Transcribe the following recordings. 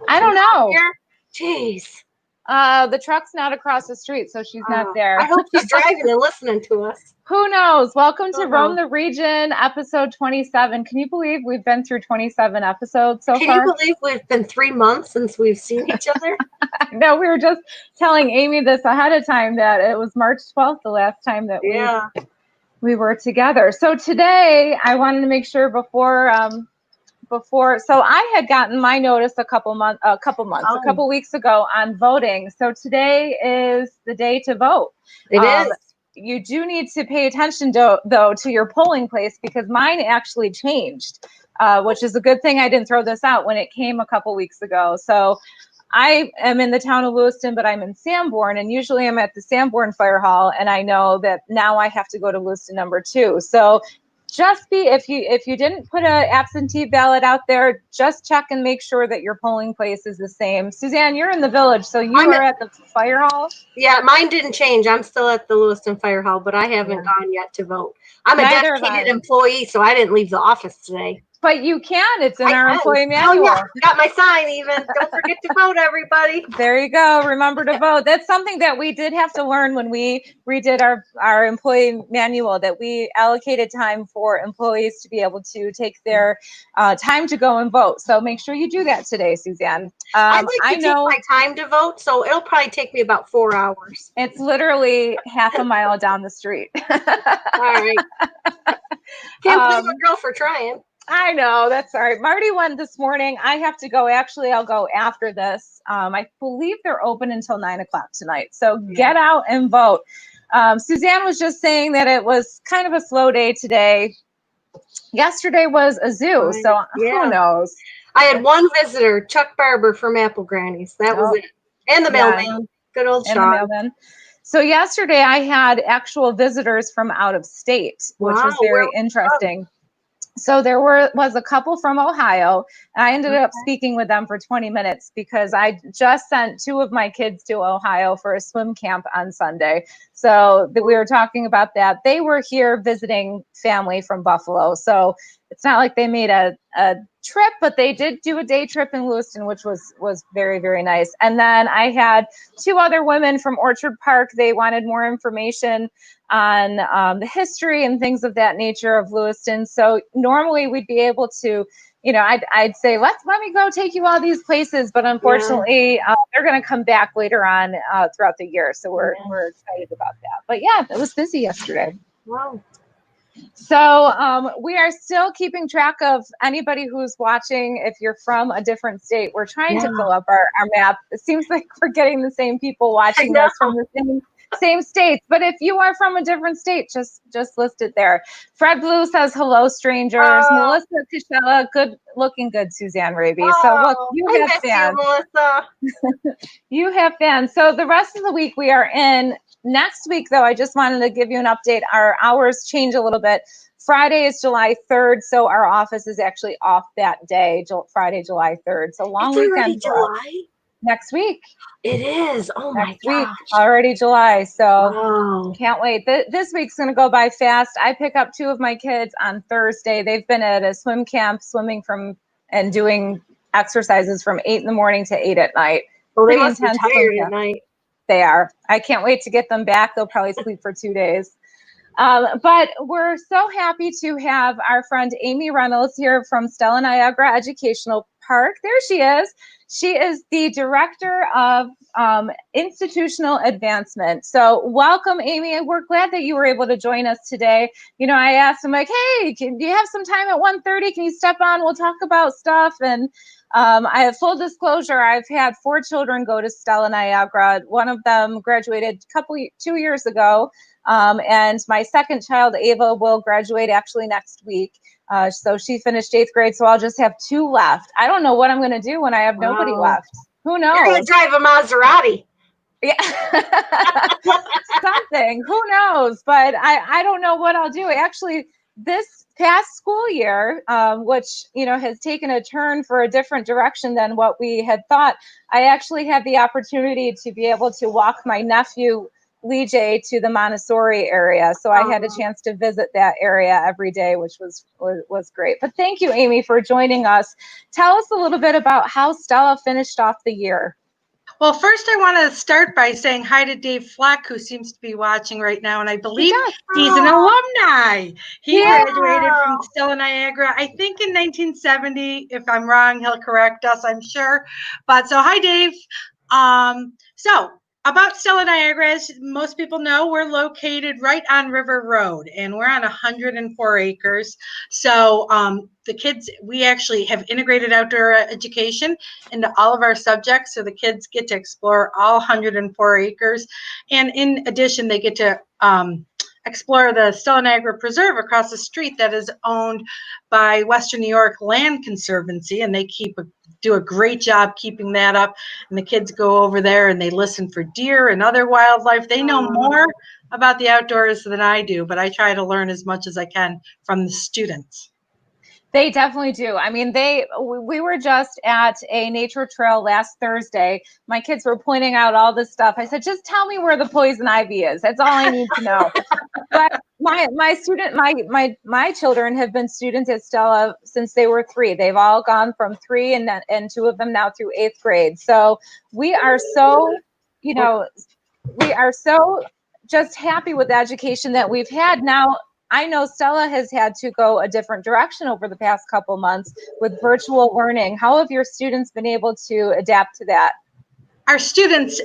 I don't know. Jeez. The truck's not across the street, so she's not there. I hope she's driving and listening to us. Who knows? Welcome to Roam the Region, episode 27. Can you believe we've been through 27 episodes so far? Can you believe we've been 3 months since we've seen each other? No, we were just telling Amy this ahead of time that it was March 12th the last time that we were together. So today I wanted to make sure before so I had gotten my notice a couple weeks ago on voting. So today is the day to vote. It is. You do need to pay attention though to your polling place, because mine actually changed, which is a good thing I didn't throw this out when it came a couple weeks ago. So I am in the town of Lewiston, but I'm in Sanborn, and usually I'm at the Sanborn Fire Hall, and I know that now I have to go to Lewiston number 2. So just if you didn't put an absentee ballot out there, just check and make sure that your polling place is the same. Suzanne, you're in the village, so you are at the fire hall? Yeah, mine didn't change. I'm still at the Lewiston Fire Hall, but I haven't gone yet to vote. I'm a dedicated employee, so I didn't leave the office today. But you can. It's in our employee manual. Oh, yeah. Got my sign even. Don't forget to vote, everybody. There you go. Remember to vote. That's something that we did have to learn when we redid our employee manual, that we allocated time for employees to be able to take their time to go and vote. So make sure you do that today, Suzanne. I like to take my time to vote, so it'll probably take me about 4 hours. It's literally half a mile down the street. All right. Can't blame a girl for trying. I know, that's all right. Marty went this morning. I have to go. Actually, I'll go after this. I believe they're open until 9 o'clock tonight. So get out and vote. Suzanne was just saying that it was kind of a slow day today. Yesterday was a zoo, so who knows? I had one visitor, Chuck Barber from Apple Grannies. That was it. And the mailman. Good old Sean. So yesterday I had actual visitors from out of state, which was very interesting. So there was a couple from Ohio, and I ended up speaking with them for 20 minutes because I just sent 2 of my kids to Ohio for a swim camp on Sunday. So we were talking about that. They were here visiting family from Buffalo. So it's not like they made a trip, but they did do a day trip in Lewiston, which was very, very nice. And then I had 2 other women from Orchard Park. They wanted more information on the history and things of that nature of Lewiston. So normally we'd be able to, I'd say, let me go take you all these places. But unfortunately, they're going to come back later on throughout the year. So we're excited about that. But yeah, it was busy yesterday. Wow. So we are still keeping track of anybody who's watching. If you're from a different state, we're trying to fill up our map. It seems like we're getting the same people watching us from the same states. But if you are from a different state, just list it there. Fred Blue says, hello, strangers. Melissa Kishella, looking good, Suzanne Raby. So look, you have fans. Melissa. You have fans. So the rest of the week we are in. Next week, though, I just wanted to give you an update. Our hours change a little bit. Friday is July 3rd, so our office is actually off that day, Friday, July 3rd. So long weekend for us. Next week. It is. Oh my gosh. Already July. So can't wait. This week's going to go by fast. I pick up 2 of my kids on Thursday. They've been at a swim camp, swimming and doing exercises from 8 in the morning to 8 at night. Well, they must be tired at night. They are. I can't wait to get them back. They'll probably sleep for 2 days. But we're so happy to have our friend Amy Reynolds here from Stella Niagara Educational Park. There she is. She is the Director of Institutional Advancement. So welcome, Amy. We're glad that you were able to join us today. I asked him, like, hey, do you have some time at 1:30? Can you step on? We'll talk about stuff. And I have full disclosure. I've had 4 children go to Stella Niagara. One of them graduated 2 years ago. And my second child, Ava, will graduate actually next week. So she finished 8th grade. So I'll just have 2 left. I don't know what I'm going to do when I have nobody left. Who knows? You're going to drive a Maserati. Yeah. Something. Who knows? But I don't know what I'll do. Actually, this past school year, which, has taken a turn for a different direction than what we had thought, I actually had the opportunity to be able to walk my nephew Lee J to the Montessori area. So I had a chance to visit that area every day, which was great. But thank you, Amy, for joining us. Tell us a little bit about how Stella finished off the year. Well, first I want to start by saying hi to Dave Fleck, who seems to be watching right now, and I believe he's an alumni. He graduated from Stella Niagara, I think in 1970. If I'm wrong, he'll correct us, I'm sure. But so hi, Dave. So about Stella Niagara, as most people know, we're located right on River Road, and we're on 104 acres. So the kids, we actually have integrated outdoor education into all of our subjects, so the kids get to explore all 104 acres. And in addition, they get to explore the Stella Niagara Preserve across the street that is owned by Western New York Land Conservancy, and they do a great job keeping that up. And the kids go over there and they listen for deer and other wildlife. They know more about the outdoors than I do, but I try to learn as much as I can from the students. They definitely do. I mean, we were just at a nature trail last Thursday. My kids were pointing out all this stuff. I said, just tell me where the poison ivy is. That's all I need to know. But my children have been students at Stella since they were 3. They've all gone from 3 and 2 of them now through 8th grade. So we are so, just happy with the education that we've had. Now, I know Stella has had to go a different direction over the past couple months with virtual learning. How have your students been able to adapt to that? Our students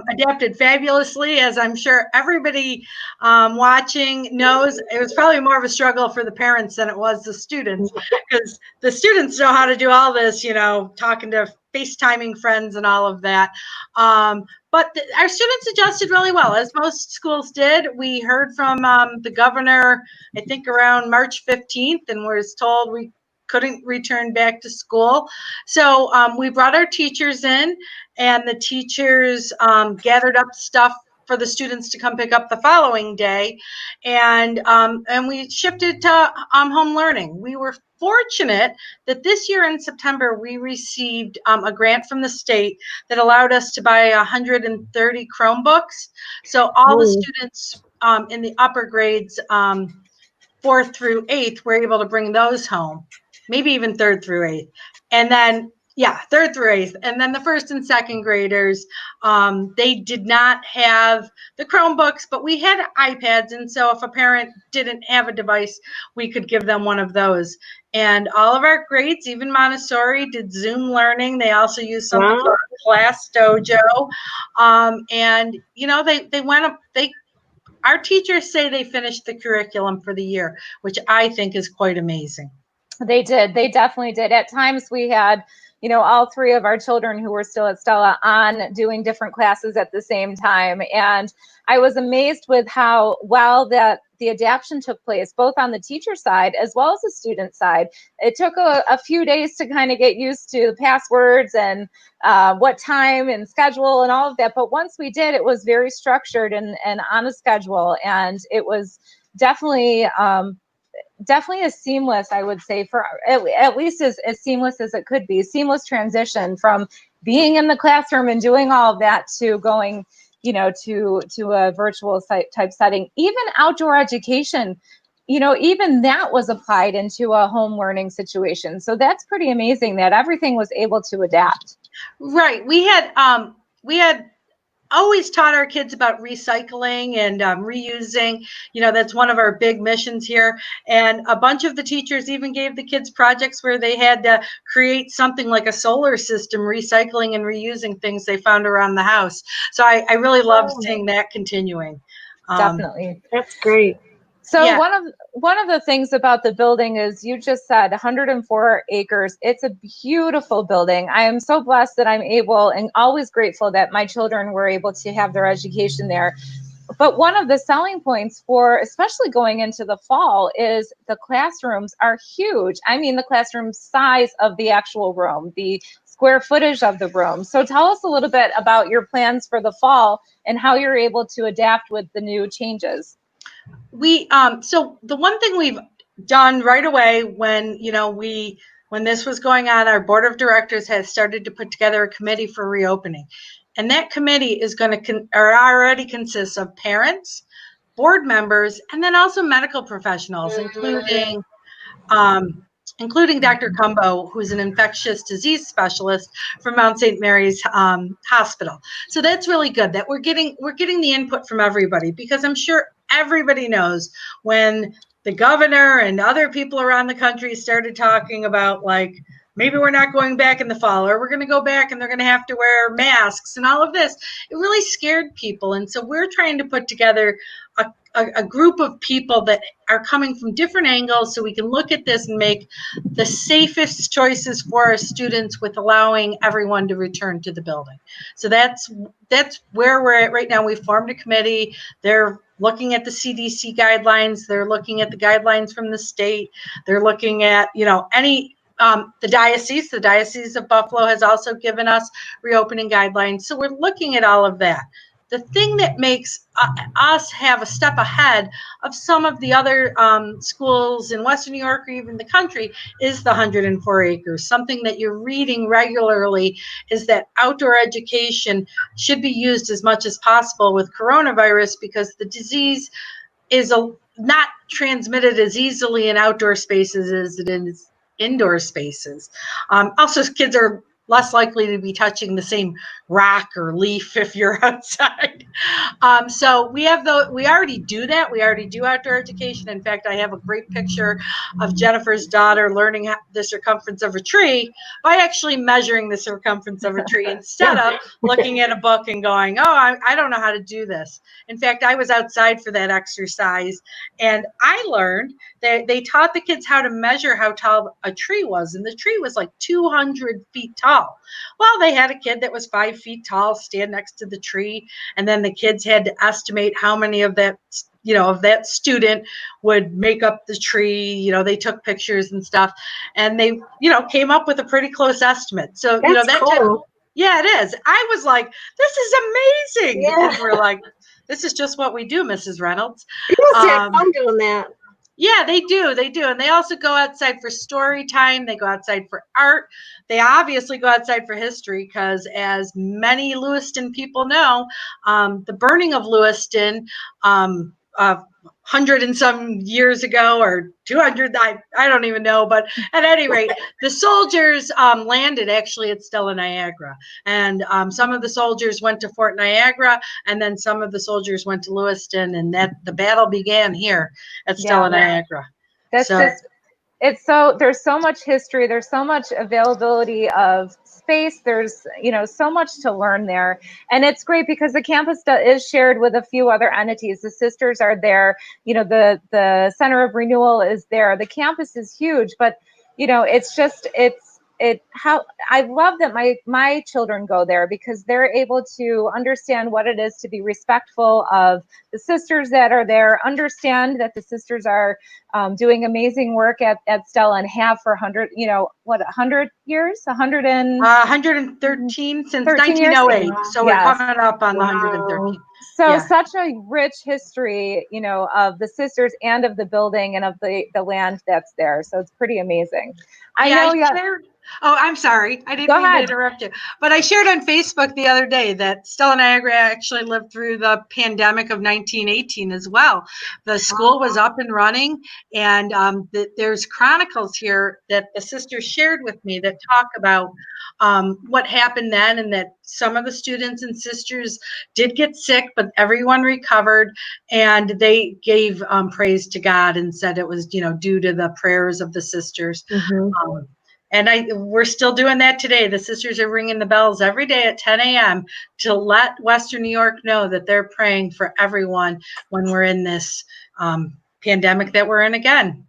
adapted fabulously, as I'm sure everybody watching knows. It was probably more of a struggle for the parents than it was the students, because the students know how to do all this, talking to FaceTiming friends and all of that. But our students adjusted really well, as most schools did. We heard from the governor, I think around March 15th, and was told we couldn't return back to school. So we brought our teachers in, and the teachers gathered up stuff for the students to come pick up the following day, and we shifted to home learning. We were fortunate that this year in September we received a grant from the state that allowed us to buy 130 Chromebooks. So all the students in the upper grades, 4th through 8th, were able to bring those home, maybe even 3rd through 8th. And then 3rd through 8th. And then the 1st and 2nd graders, they did not have the Chromebooks, but we had iPads. And so if a parent didn't have a device, we could give them one of those. And all of our grades, even Montessori, did Zoom learning. They also used something called Class Dojo. And, they went up, our teachers say they finished the curriculum for the year, which I think is quite amazing. They did. They definitely did. At times we had, all 3 of our children who were still at Stella on doing different classes at the same time. And I was amazed with how well that the adaptation took place, both on the teacher side as well as the student side. It took a few days to kind of get used to the passwords and what time and schedule and all of that. But once we did, it was very structured and on a schedule. And it was definitely as seamless, I would say, for at least as seamless as it could be. Seamless transition from being in the classroom and doing all of that to going, to a virtual type setting. Even outdoor education, even that was applied into a home learning situation. So that's pretty amazing that everything was able to adapt. Right. We had always taught our kids about recycling and reusing. That's one of our big missions here. And a bunch of the teachers even gave the kids projects where they had to create something like a solar system, recycling and reusing things they found around the house. So I really love seeing that continuing. Definitely. That's great. So one of the things about the building is, you just said 104 acres. It's a beautiful building. I am so blessed that I'm able, and always grateful that my children were able to have their education there. But one of the selling points for, especially going into the fall, is the classrooms are huge. I mean, the classroom size of the actual room, the square footage of the room. So tell us a little bit about your plans for the fall and how you're able to adapt with the new changes. So the one thing we've done right away when this was going on, our board of directors has started to put together a committee for reopening. And that committee is going to already consists of parents, board members, and then also medical professionals, including Dr. Cumbo, who's an infectious disease specialist from Mount St. Mary's Hospital. So that's really good that we're getting the input from everybody, because I'm sure everybody knows when the governor and other people around the country started talking about, like, maybe we're not going back in the fall, or we're going to go back and they're going to have to wear masks and all of this. It really scared people. And so we're trying to put together a group of people that are coming from different angles so we can look at this and make the safest choices for our students with allowing everyone to return to the building. So that's where we're at right now. We formed a committee. They're looking at the CDC guidelines. They're looking at the guidelines from the state. They're looking at, the Diocese of Buffalo has also given us reopening guidelines. So we're looking at all of that. The thing that makes us have a step ahead of some of the other schools in Western New York or even the country is the 104 acres. Something that you're reading regularly is that outdoor education should be used as much as possible with coronavirus, because the disease is not transmitted as easily in outdoor spaces as it is indoor spaces. Also, kids are less likely to be touching the same rock or leaf if you're outside. So we already do that. We already do outdoor education. In fact, I have a great picture of Jennifer's daughter learning the circumference of a tree by actually measuring the circumference of a tree instead of looking at a book and going, oh, I don't know how to do this. In fact, I was outside for that exercise, and I learned that they taught the kids how to measure how tall a tree was, and the tree was like 200 feet tall. Well, they had a kid that was 5 feet tall stand next to the tree, and then the kids had to estimate how many of that student would make up the tree. They took pictures and stuff, and they came up with a pretty close estimate. So that's cool. Yeah, it is. I was like, this is amazing. Yeah. The kids were like, this is just what we do, Mrs. Reynolds. You must have fun doing that. Yeah, they do. And they also go outside for story time. They go outside for art. They obviously go outside for history, because as many Lewiston people know, the burning of Lewiston, 100 and some years ago, or 200, I don't even know. But at any rate, the soldiers landed actually at Stella Niagara. And some of the soldiers went to Fort Niagara, and then some of the soldiers went to Lewiston, and that the battle began here at Stella Niagara. There's so much history. There's so much availability of space. There's, so much to learn there. And it's great because the campus is shared with a few other entities. The sisters are there, the Center of Renewal is there. The campus is huge, but, I love that my children go there, because they're able to understand what it is to be respectful of the sisters that are there, understand that the sisters are doing amazing work at Stella and have for 100 years, 113 since 1908. Years? So we're coming up on the 113. So such a rich history, of the sisters and of the building and of the land that's there. So it's pretty amazing. Oh, I'm sorry. I didn't mean to interrupt you. But I shared on Facebook the other day that Stella Niagara actually lived through the pandemic of 1918 as well. The school was up and running, and there's chronicles here that the sisters shared with me that talk about what happened then, and that some of the students and sisters did get sick, but everyone recovered, and they gave praise to God and said it was, due to the prayers of the sisters. Mm-hmm. And we're still doing that today. The sisters are ringing the bells every day at 10 a.m. to let Western New York know that they're praying for everyone when we're in this pandemic that we're in again.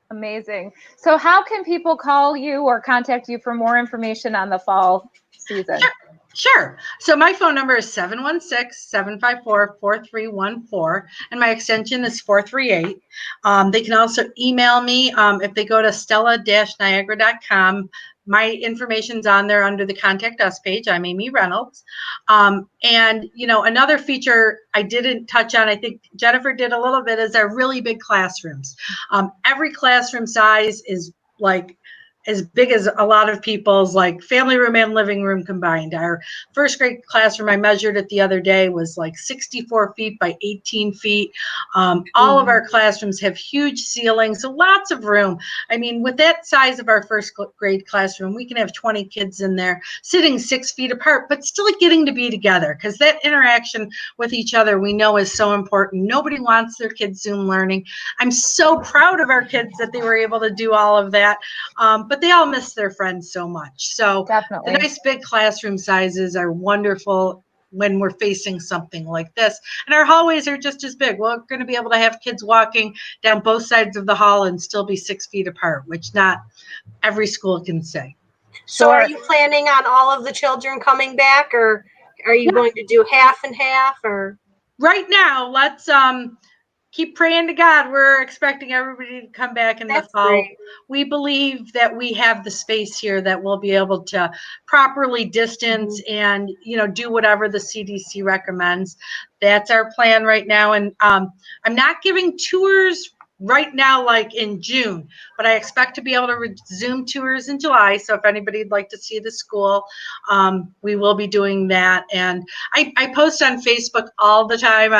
Amazing. So how can people call you or contact you for more information on the fall season? Sure. So my phone number is 716-754-4314, and my extension is 438. They can also email me if they go to stella-niagara.com. My information's on there under the Contact Us page. I'm Amy Reynolds. And, another feature I didn't touch on, I think Jennifer did a little bit, is our really big classrooms. Every classroom size is like as big as a lot of people's like family room and living room combined. Our first grade classroom, I measured it the other day, was like 64 feet by 18 feet. All of our classrooms have huge ceilings, so lots of room. I mean, with that size of our first grade classroom, we can have 20 kids in there sitting 6 feet apart, but still getting to be together, because that interaction with each other we know is so important. Nobody wants their kids Zoom learning. I'm so proud of our kids that they were able to do all of that. But they all miss their friends so much. So definitely, the nice big classroom sizes are wonderful when we're facing something like this. And our hallways are just as big. We're going to be able to have kids walking down both sides of the hall and still be 6 feet apart, which not every school can say. So are you planning on all of the children coming back, or are you going to do half and half? Or right now, let's keep praying to God. We're expecting everybody to come back in the fall. Great. We believe that we have the space here that we'll be able to properly distance and, do whatever the CDC recommends. That's our plan right now. And I'm not giving tours right now, like in June, but I expect to be able to resume tours in July. So if anybody'd like to see the school, we will be doing that. And I post on Facebook all the time.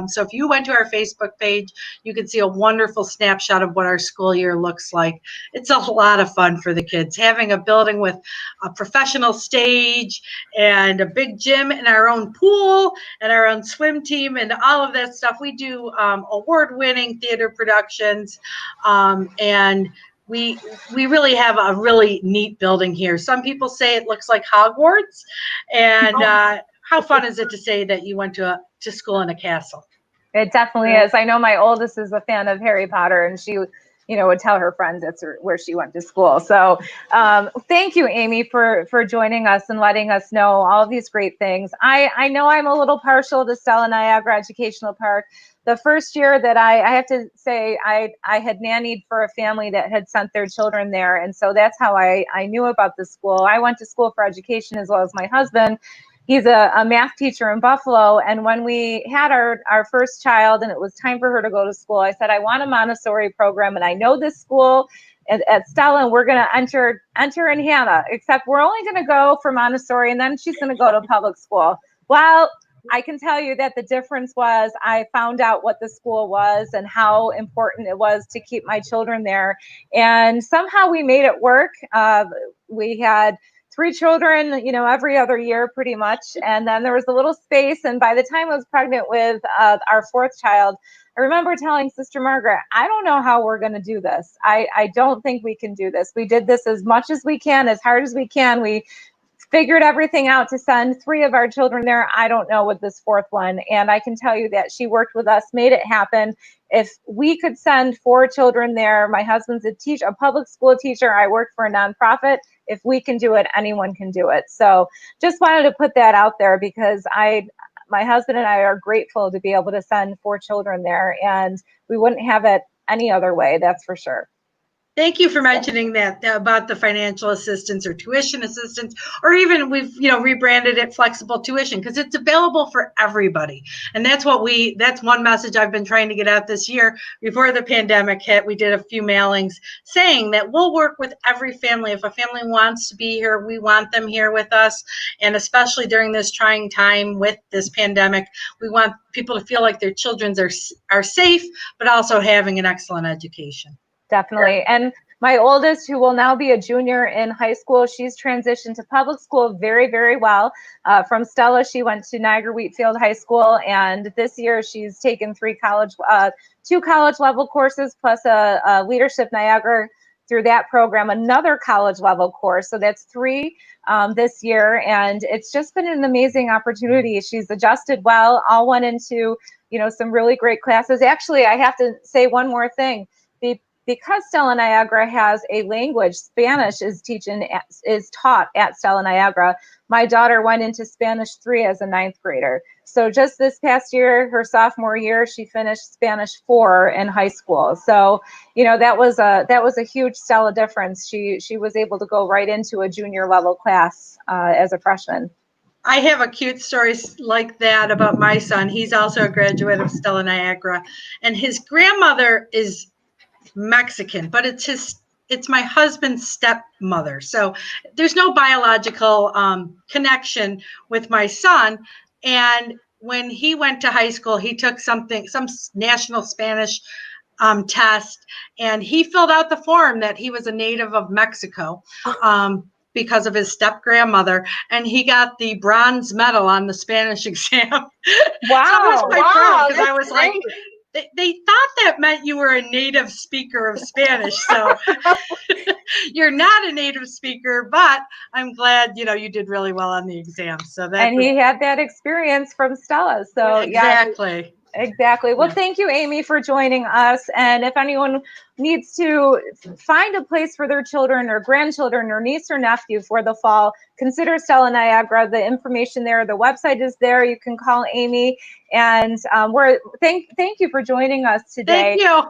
So if you went to our Facebook page, you can see a wonderful snapshot of what our school year looks like. It's a lot of fun for the kids, having a building with a professional stage and a big gym and our own pool and our own swim team and all of that stuff. We do award-winning theater productions, and we really have a really neat building here. Some people say it looks like Hogwarts, and how fun is it to say that you went to school in a castle? It definitely is. I know my oldest is a fan of Harry Potter, and she, would tell her friends that's where she went to school. So thank you, Amy, for joining us and letting us know all of these great things. I know I'm a little partial to Stella Niagara Educational Park. The first year that I have to say, I had nannied for a family that had sent their children there. And so that's how I knew about the school. I went to school for education as well as my husband. He's a math teacher in Buffalo. And when we had our first child and it was time for her to go to school, I said, I want a Montessori program. And I know this school at Stella, and we're going to enter in Hannah, except we're only going to go for Montessori, and then she's going to go to public school. Well, I can tell you that the difference was I found out what the school was and how important it was to keep my children there. And somehow we made it work. We had 3 children, every other year pretty much. And then there was a little space. And by the time I was pregnant with our 4th child, I remember telling Sister Margaret, I don't know how we're going to do this. I don't think we can do this. We did this as much as we can, as hard as we can. We figured everything out to send 3 of our children there. I don't know with this 4th one. And I can tell you that she worked with us, made it happen. If we could send 4 children there, my husband's a public school teacher. I work for a nonprofit. If we can do it, anyone can do it. So just wanted to put that out there, because my husband and I are grateful to be able to send 4 children there, and we wouldn't have it any other way. That's for sure. Thank you for mentioning that about the financial assistance or tuition assistance, or even we've rebranded it flexible tuition, because it's available for everybody. And that's one message I've been trying to get out this year. Before the pandemic hit, we did a few mailings saying that we'll work with every family. If a family wants to be here, we want them here with us. And especially during this trying time with this pandemic, we want people to feel like their children are safe, but also having an excellent education. Definitely. And my oldest, who will now be a junior in high school, she's transitioned to public school very, very well. From Stella, she went to Niagara Wheatfield High School, and this year she's taken 2 college level courses plus a Leadership Niagara through that program, another college level course. So that's 3 this year, and it's just been an amazing opportunity. She's adjusted well, all went into some really great classes. Actually, I have to say one more thing. Because Stella Niagara has a language, Spanish is taught at Stella Niagara. My daughter went into Spanish 3 as a 9th grader. So just this past year, her sophomore year, she finished Spanish 4 in high school. So, that was a huge Stella difference. She was able to go right into a junior level class as a freshman. I have a cute story like that about my son. He's also a graduate of Stella Niagara, and his grandmother is Mexican, but it's his it's my husband's stepmother. So there's no biological connection with my son. And when he went to high school, he took some national Spanish test, and he filled out the form that he was a native of Mexico because of his step grandmother, and he got the bronze medal on the Spanish exam. Wow! So I was quite proud, because I was great. like, they thought that meant you were a native speaker of Spanish. So you're not a native speaker, but I'm glad, you did really well on the exam. So that, and he had that experience from Stella. So exactly. Yeah, exactly. Well, thank you, Amy, for joining us. And if anyone needs to find a place for their children or grandchildren or niece or nephew for the fall, consider Stella Niagara. The information there, the website is there. You can call Amy. And thank you for joining us today. Thank you.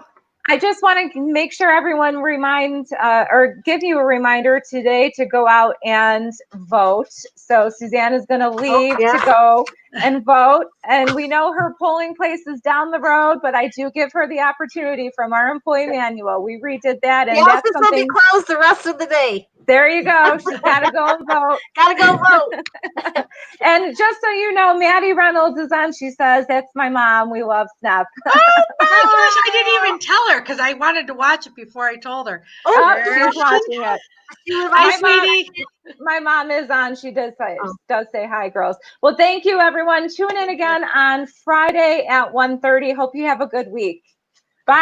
I just want to make sure everyone or give you a reminder today to go out and vote. So Suzanne is going to leave to go and vote. And we know her polling place is down the road, but I do give her the opportunity from our employee manual. We redid that. And the that's office will be closed the rest of the day. There you go. She's got to go and vote. Got to go vote. And just so you know, Maddie Reynolds is on. She says, that's my mom. We love Snap. Oh my gosh, I didn't even tell her because I wanted to watch it before I told her. Oh, she's watching it. Hi, sweetie. My mom is on. She does say hi, girls. Well, thank you, everyone. Tune in again on Friday at 1:30. Hope you have a good week. Bye.